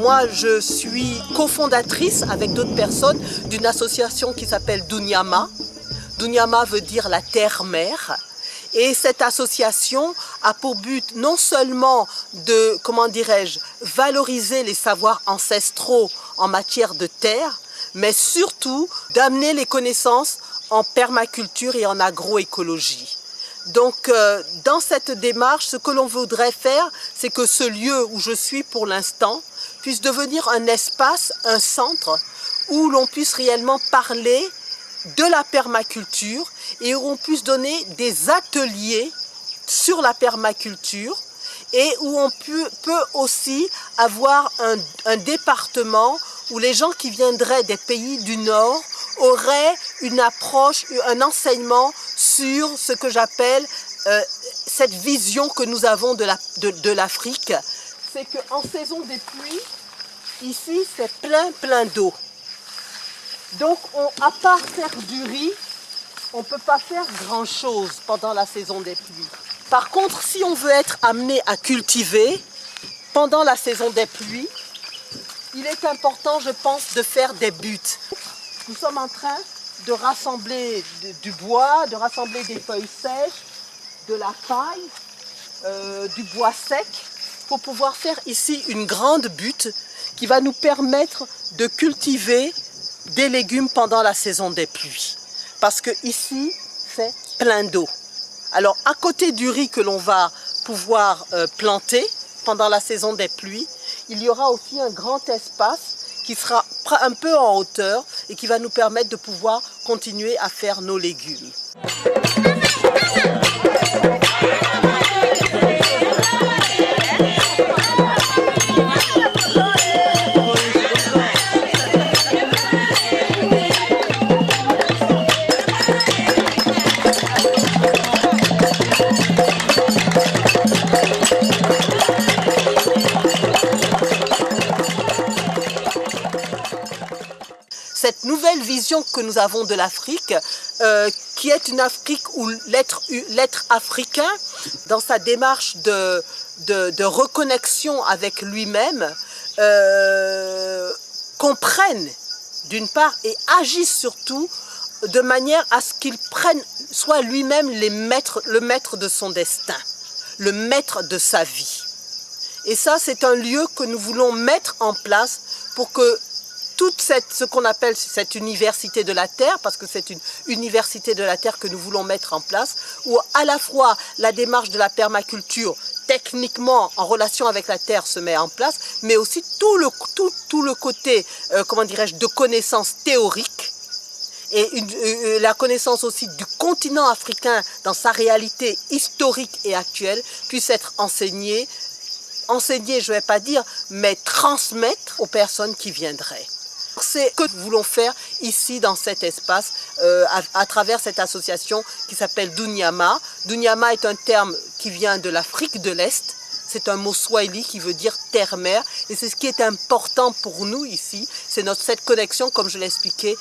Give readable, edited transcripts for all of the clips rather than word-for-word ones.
Moi, je suis cofondatrice avec d'autres personnes d'une association qui s'appelle Dunyama. Dunyama veut dire la terre-mère. Et cette association a pour but non seulement de, valoriser les savoirs ancestraux en matière de terre, mais surtout d'amener les connaissances en permaculture et en agroécologie. Donc, dans cette démarche, ce que l'on voudrait faire, c'est que ce lieu où je suis pour l'instant puisse devenir un espace, un centre, où l'on puisse réellement parler de la permaculture et où on puisse donner des ateliers sur la permaculture et où on peut aussi avoir un département où les gens qui viendraient des pays du Nord auraient une approche, un enseignement sur ce que j'appelle cette vision que nous avons de l'Afrique. C'est qu'en saison des pluies, ici c'est plein d'eau. Donc à part faire du riz, on ne peut pas faire grand-chose pendant la saison des pluies. Par contre, si on veut être amené à cultiver pendant la saison des pluies, il est important, je pense, de faire des buttes. Nous sommes en train de rassembler du bois, de rassembler des feuilles sèches, de la paille, du bois sec, pour pouvoir faire ici une grande butte qui va nous permettre de cultiver des légumes pendant la saison des pluies. Parce que ici, c'est plein d'eau. Alors, à côté du riz que l'on va pouvoir planter pendant la saison des pluies, il y aura aussi un grand espace qui sera un peu en hauteur et qui va nous permettre de pouvoir continuer à faire nos légumes. Cette nouvelle vision que nous avons de l'Afrique, qui est une Afrique où l'être africain, dans sa démarche de reconnexion avec lui-même, comprenne d'une part et agisse surtout de manière à ce qu'il prenne, soit lui-même le maître de son destin, le maître de sa vie. Et ça, c'est un lieu que nous voulons mettre en place pour que toute ce qu'on appelle cette université de la terre, parce que c'est une université de la terre que nous voulons mettre en place, où à la fois la démarche de la permaculture, techniquement en relation avec la terre, se met en place, mais aussi tout le côté, de connaissances théoriques, et la connaissance aussi du continent africain dans sa réalité historique et actuelle, puisse être enseigné, je ne vais pas dire, mais transmettre aux personnes qui viendraient. C'est ce que nous voulons faire ici dans cet espace à travers cette association qui s'appelle Dunyama. Dunyama est un terme qui vient de l'Afrique de l'Est. C'est un mot swahili qui veut dire terre-mère. Et c'est ce qui est important pour nous ici. C'est cette connexion, comme je l'ai expliqué,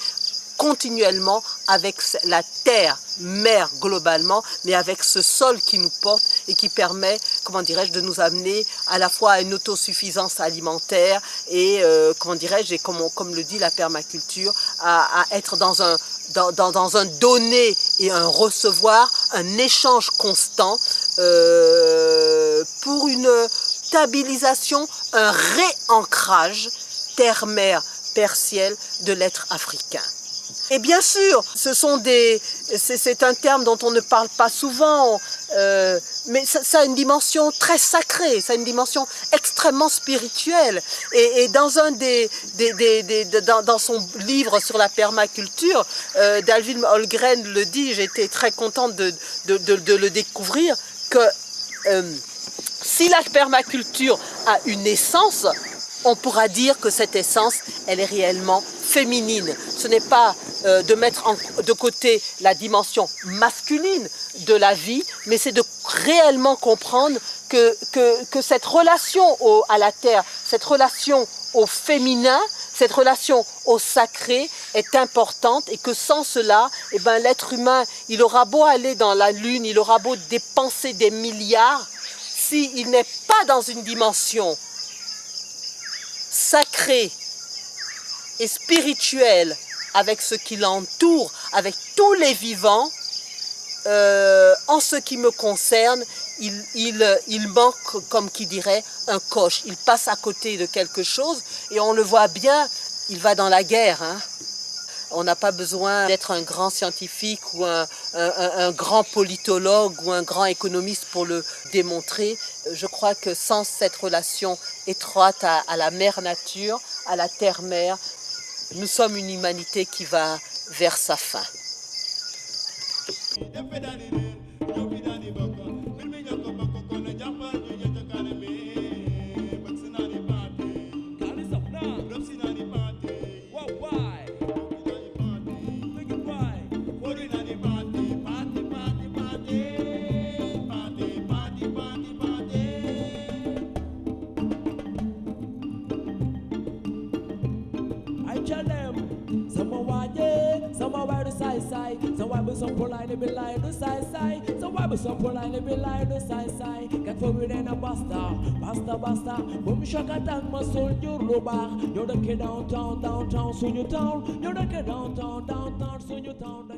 continuellement avec la terre, mère globalement, mais avec ce sol qui nous porte et qui permet, de nous amener à la fois à une autosuffisance alimentaire et, comme le dit la permaculture, à être dans un donner et un recevoir, un échange constant pour une stabilisation, un réancrage terre-mère, terre-ciel de l'être africain. Et bien sûr, c'est un terme dont on ne parle pas souvent, mais ça a une dimension très sacrée, ça a une dimension extrêmement spirituelle. Et dans dans son livre sur la permaculture, Dalvin Holmgren le dit, j'ai été très contente de le découvrir, que si la permaculture a une essence, on pourra dire que cette essence, elle est réellement féminine. Ce n'est pas de mettre de côté la dimension masculine de la vie, mais c'est de réellement comprendre que cette relation à la terre, cette relation au féminin, cette relation au sacré est importante et que sans cela, l'être humain, il aura beau aller dans la lune, il aura beau dépenser des milliards, s'il n'est pas dans une dimension sacré et spirituel avec ce qui l'entoure, avec tous les vivants, en ce qui me concerne, il manque, comme qui dirait, un coche. Il passe à côté de quelque chose et on le voit bien, il va dans la guerre. Hein. On n'a pas besoin d'être un grand scientifique ou un grand politologue ou un grand économiste pour le démontrer. Je crois que sans cette relation étroite à la mère nature, à la terre-mère, nous sommes une humanité qui va vers sa fin. Some polite be like the side. So why be some polite be like the side. Get for me then a basta. Boom shaka tang my soul you roba. You're the kid downtown, soon you town. You're the kid downtown, soon you town.